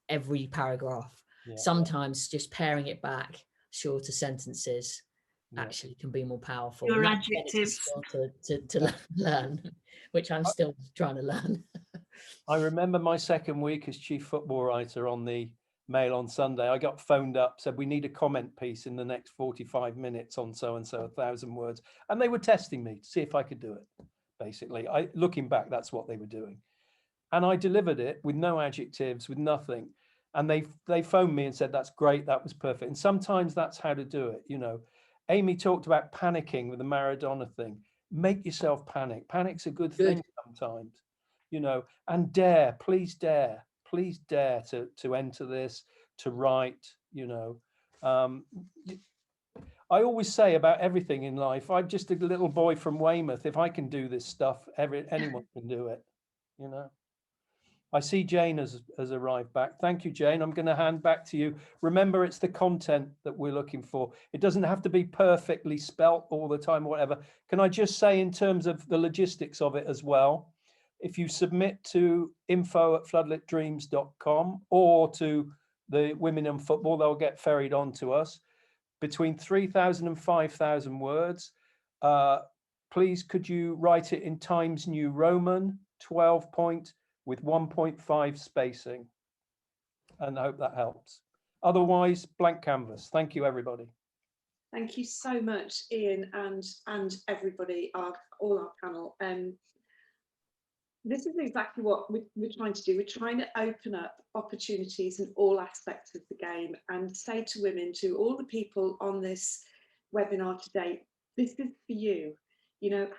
every paragraph. Sometimes just paring it back, shorter sentences actually can be more powerful. Your adjectives to learn, which I'm still trying to learn. I remember my second week as chief football writer on the Mail on Sunday. I got phoned up, said we need a comment piece in the next 45 minutes on so and so, 1,000 words, and they were testing me to see if I could do it. Basically, looking back, that's what they were doing, and I delivered it with no adjectives, with nothing. And they phoned me and said, that's great, that was perfect. And sometimes that's how to do it. Amy talked about panicking with the Maradona thing. Make yourself panic. Panic's a good thing sometimes, and please dare to enter this, to write, I always say about everything in life, I'm just a little boy from Weymouth. If I can do this stuff, anyone can do it, I see Jane has arrived back. Thank you, Jane. I'm going to hand back to you. Remember, it's the content that we're looking for. It doesn't have to be perfectly spelt all the time or whatever. Can I just say, in terms of the logistics of it as well, if you submit to info@floodlitdreams.com or to the Women in Football, they'll get ferried on to us. Between 3,000 and 5,000 words. Please, could you write it in Times New Roman, 12 point, with 1.5 spacing, and I hope that helps. Otherwise, blank canvas. Thank you, everybody. Thank you so much, Ian, and everybody, all our panel. This is exactly what we're trying to do. We're trying to open up opportunities in all aspects of the game and say to women, to all the people on this webinar today, this is for you.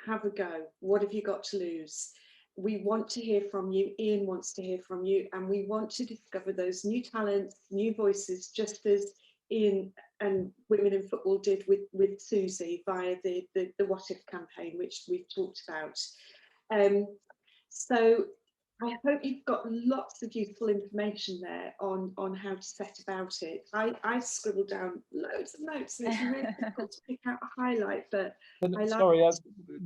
Have a go. What have you got to lose? We want to hear from you. Ian wants to hear from you, and we want to discover those new talents, new voices, just as Ian and Women in Football did with Susie via the What If campaign, which we've talked about. So I hope you've got lots of useful information there on how to set about it. I scribbled down loads of notes, and it's really difficult to pick out a highlight, but sorry,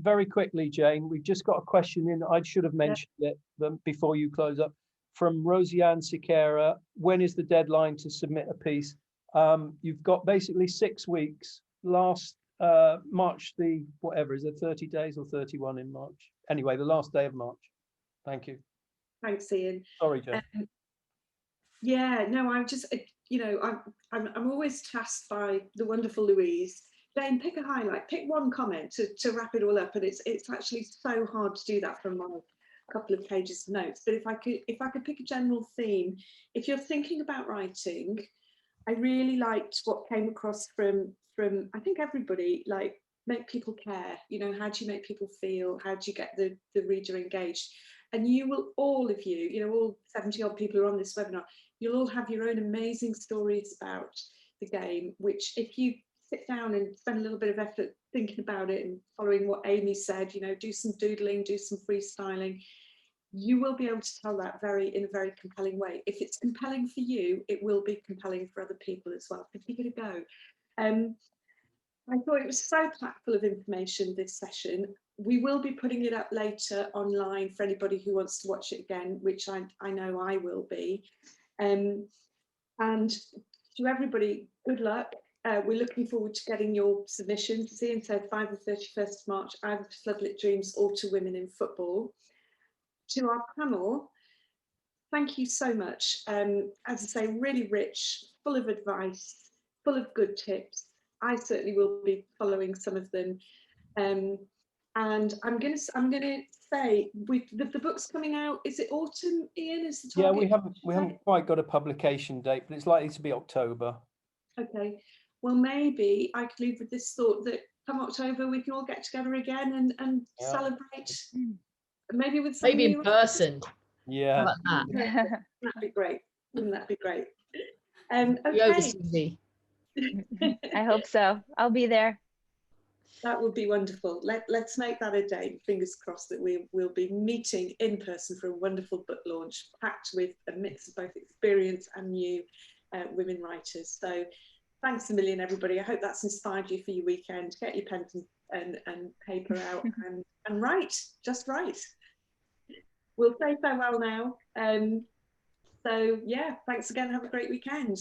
very quickly, Jane, we've just got a question in. I should have mentioned it before you close up. From Rosianne Siqueira, when is the deadline to submit a piece? You've got basically 6 weeks. Last March, is it 30 days or 31 in March? Anyway, the last day of March. Thank you. Thanks, Ian. Sorry, Jane. I'm just, I'm always tasked by the wonderful Louise. Jane, pick a highlight, pick one comment to wrap it all up, and it's actually so hard to do that from my couple of pages of notes. But if I could pick a general theme, if you're thinking about writing, I really liked what came across from I think everybody, like, make people care. How do you make people feel? How do you get the reader engaged? And you will, all of you, all 70 odd people who are on this webinar, you'll all have your own amazing stories about the game, which if you sit down and spend a little bit of effort thinking about it and following what Amy said, do some doodling, do some freestyling, you will be able to tell that in a very compelling way. If it's compelling for you, it will be compelling for other people as well. So give it a go. I thought it was so packed full of information, this session. We will be putting it up later online for anybody who wants to watch it again, which I know I will be. And to everybody, good luck. We're looking forward to getting your submissions. As Ian said, 5 and 31st of March, either to Floodlit Dreams or to Women in Football. To our panel, thank you so much. As I say, really rich, full of advice, full of good tips. I certainly will be following some of them. And I'm going to say, the book's coming out. Is it autumn, Ian? Is the target? Yeah, we haven't quite got a publication date, but it's likely to be October. Okay. Well, maybe I could leave with this thought that come October we can all get together again and celebrate. Maybe with some in person. Yeah. How about that? That'd be great. Wouldn't that be great? You over, Okay, Susie. I hope so. I'll be there. that would be wonderful. Let's make that a date. Fingers crossed that we will be meeting in person for a wonderful book launch, packed with a mix of both experience and new women writers. So thanks a million, everybody. I hope that's inspired you for your weekend. Get your pen and paper out and write, just write. We'll say farewell now. So yeah, thanks again. Have a great weekend.